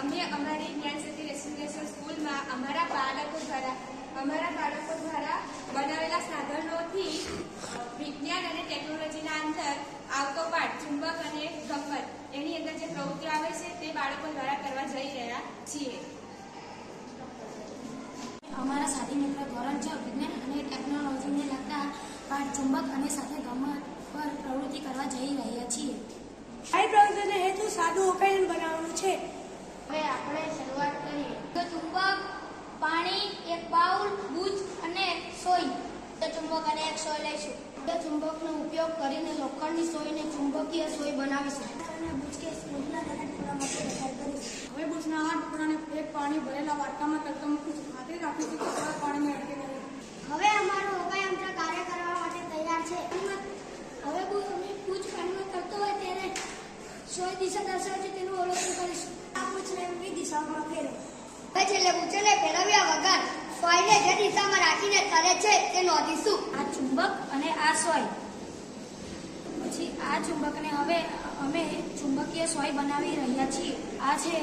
અમે અમારી જ્ઞાનશક્તિ રેસિડેન્શિયલ સ્કૂલમાં અમારા બાળકો દ્વારા બનાવેલા સાધનોથી વિજ્ઞાન અને ટેકનોલોજીના અંદર આવતો પાઠ ચુંબક અને ગમ્મત એની અંદર જે પ્રવૃત્તિઓ આવે છે તે બાળકો દ્વારા કરવા જઈ રહ્યા છીએ. અમારા સાથી મિત્ર ધોરણ 6 વિજ્ઞાન અને ટેકનોલોજીને લગતા પાઠ ચુંબક અને સાથે ગમ્મત પર પ્રવૃત્તિ કરવા જઈ રહ્યા છીએ. આ પ્રવૃત્તિનો હેતુ સાદું ઉકેલ બનાવવાનું છે. હવે આપણે શરૂઆત કરીએ. તો ચુંબક, પાણી, એક બાઉલ, બુચ અને સોય. તો ચુંબક અને એક સોય લઈશું. તો ચુંબકનો ઉપયોગ કરીને લોખંડની સોયને ચુંબકીય સોય બનાવીશું. અને બુચ કે સ્પૂનના નાના ટુકડા માટે તૈયાર કરીશું. હવે બુચના આ ટુકડાને એક પાણી ભરેલા વાટકામાં તડકા મૂકીશું. ખાતરી રાખીશું કે થોડા પાણીને અટકે નહીં. હવે અમારું હોકાયંત્ર કાર્ય કરવા માટે તૈયાર છે. હવે બુચ પાણીમાં તરતો હોય ત્યારે સોય દિશા દર્શાવે છે તેનું અવલોકન કરીશું. આ બુચને વિવિધ દિશાઓમાં ફેરવો. હવે છેલ્લે બુચને ફેરવ્યા વગર સોયને જે દિશામાં રાખીને તરે છે તે નોંધીશું. આ ચુંબક અને આ સોય. પછી આ ચુંબકને હવે અમે ચુંબકીય સોય બનાવી રહ્યા છીએ. આ છે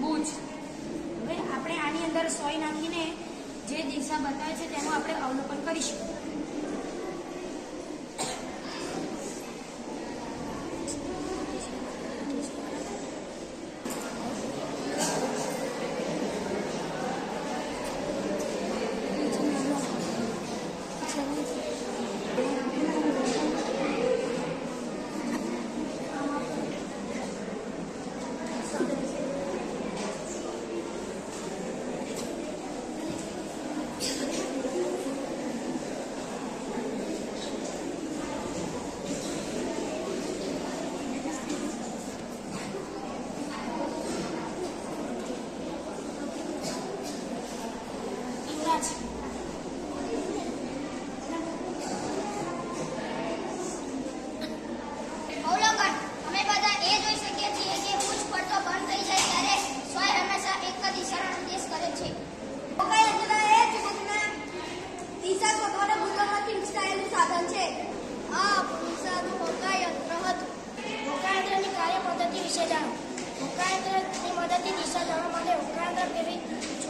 બુચ. હવે આપણે આની અંદર સોય નાખીને જે દિશા બતાવે છે તેનું આપણે અવલોકન કરીશું.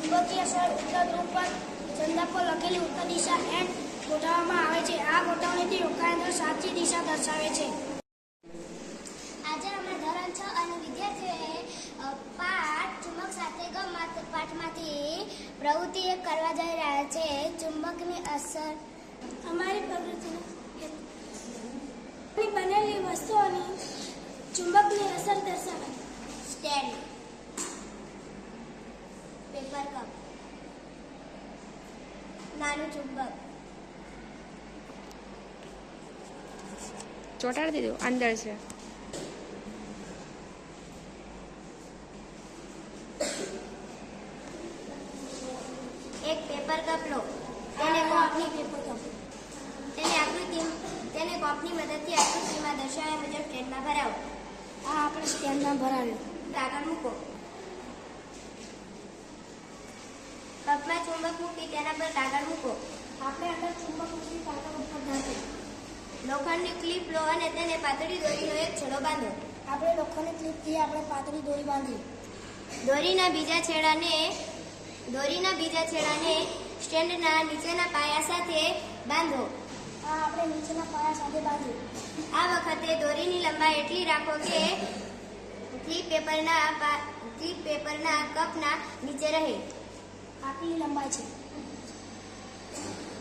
ચુંબકીય સોય ઉત્તર ધ્રુવ પર ચંદા પર લખેલી ઉત્તર દિશા એમ ગોઠવવામાં આવે છે. આ ગોઠવણીથી હોકાયંત્ર સાચી દિશા દર્શાવે છે. આજે અમે ધોરણ 6 અને વિદ્યાર્થીઓએ પાઠ ચુંબક સાથે ગમ્મત પાઠમાંથી પ્રવૃત્તિ કરવા જઈ રહ્યા છે. ચુંબકની અસર. અમારી પ્રવૃત્તિની બનેલી વસ્તુઓની ચુંબકની અસર દર્શાવે. સ્ટેન્ડ, પેપર કપ, નાનું ચુંબક. ચોંટાડી દીધું અંદર છે. એક પેપર કપ લો. તેને કપની મદદથી આકૃતિમાં દર્શાવ્યા મુજબ સ્ટેન્ડમાં ભરાવો. આ આપણે સ્ટેન્ડમાં ભરાવ્યું. કાગળ મૂકો. કપમાં ચુંબક મૂકી તેના પર કાગળ મૂકો. આપણે અંદર ચુંબક મૂકી કાગળ ઉપર ઢાંકો. લોખંડની ક્લિપ લો અને તેને પાતળી દોરીનો એક છેડો બાંધો. આપણે લોખંડની ક્લિપથી આપણે પાતળી દોરી બાંધી. દોરીના બીજા છેડાને સ્ટેન્ડના નીચેના પાયા સાથે બાંધો. આ આપણે નીચેના પાયા સાથે બાંધ્યું. આ વખતે દોરીની લંબાઈ એટલી રાખો કે ક્લિપ પેપરના કપના નીચે રહે. આટલી લંબાઈ છે.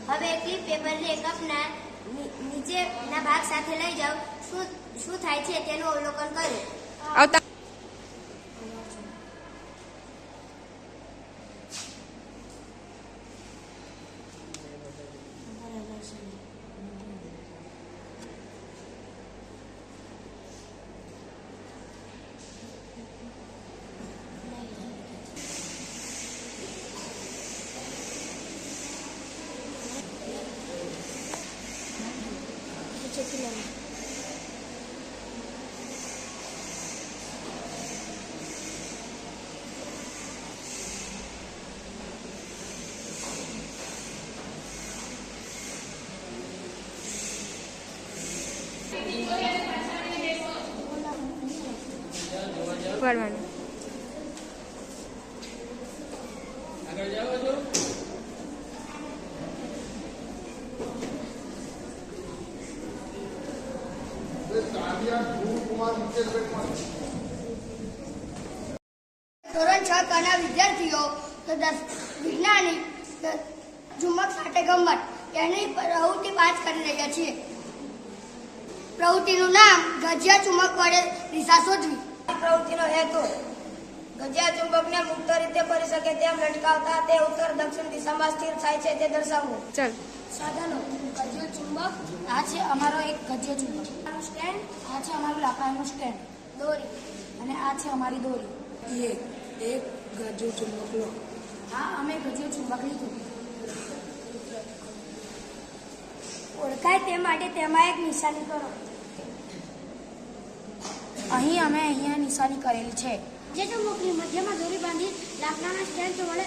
હવે ક્લિપ પેપરને કપના નીચેના ભાગ સાથે લઈ જાઓ. શું થાય છે તેનું અવલોકન કરો. કરવાનું. ધોરણ 6 કના વિદ્યાર્થીઓ વિજ્ઞાનિક ઝુમ્મક સાથે ગમ્મત એની પ્રવૃત્તિ 5 કરી રહ્યા છીએ. પ્રવૃત્તિનું નામ ગજિયા ચુંબક વડે દિશા શોધવી. પ્રવૃત્તિનો હેતુ ગજિયા ચુંબકને મુક્ત રીતે ફરી શકે તેમ લટકાવતા તે ઉત્તર દક્ષિણ દિશામાં સ્થિર થાય છે તે દર્શાવવું. સાધનો ગજિયો ચુંબક, આ છે અમારો એક ગજિયો ચુંબક. આનું સ્ટેન્ડ, આ છે અમારું લાકડાનું સ્ટેન્ડ. દોરી, અને આ છે અમારી દોરી. એક ગજિયો ચુંબક લો. હા, અમે ગજિયો ચુંબક લીધું. ઓળખાય તે માટે તેમાં એક નિશાની કરો. અહીંયા નિશાની કરેલી છે. જે ચુંબકની મધ્યમાં દોરી બાંધી લાકડાના સ્ટેન્ડ વડે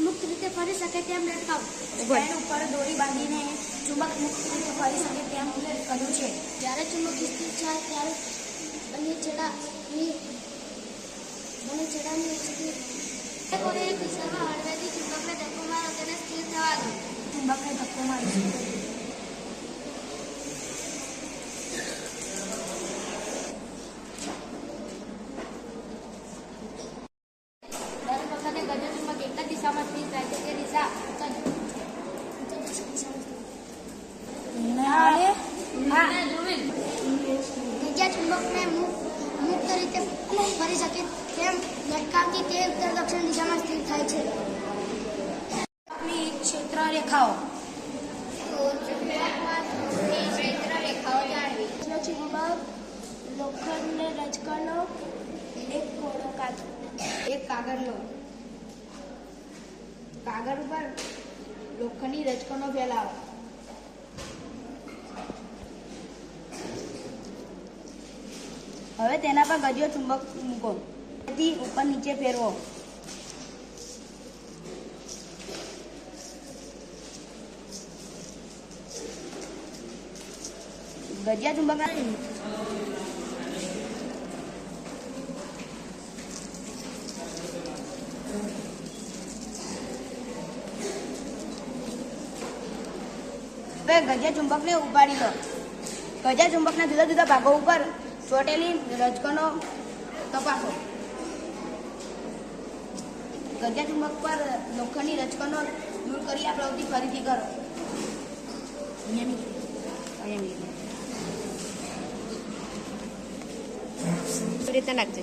મુક્ત રીતે ફરી શકે તેમ લટકાવો. સ્ટેન્ડ ઉપર દોરી બાંધીને ચુંબક મુક્ત રીતે ફરી શકે તેમ કર્યું છે. જ્યારે ચુંબક સ્થિર થાય ત્યારે બંને છેડાની એક દિશામાં હળવેથી ચુંબકને ધક્કો મારો તેને સ્થિર થવા દો. ચુંબકને ધક્કો મારીશું. દિશામાં સ્થિર થાય છે તે દિશા ગજિયા ચુંબકને મુક્ત રીતે ફરી શકે તેમ લટકાવતી તે ઉત્તર દક્ષિણ દિશામાં સ્થિર થાય છે. ક્ષેત્ર રેખાઓ જાણવી. ચુંબક લોખંડને રજકણો, એક ઘોડો કાચો, એક કાગળ લો. કાગળ ઉપર લોખંડની રજકણો ફેલાવો. હવે તેના પર ગજિયો ચુંબક મૂકો. તેથી ઉપર નીચે ફેરવો. ગજિયા ચુંબક ગજિયા ચુંબકને ઉપાડી લો. ગજિયા ચુંબકના જુદા જુદા ભાગો ઉપર ચોટેલી રજકણો તપાસો. ગજિયા ચુંબક પર લોખંડની રજકણો દૂર કરી આ પ્રવૃત્તિ ફરીથી કરો. રીતે નાખજે.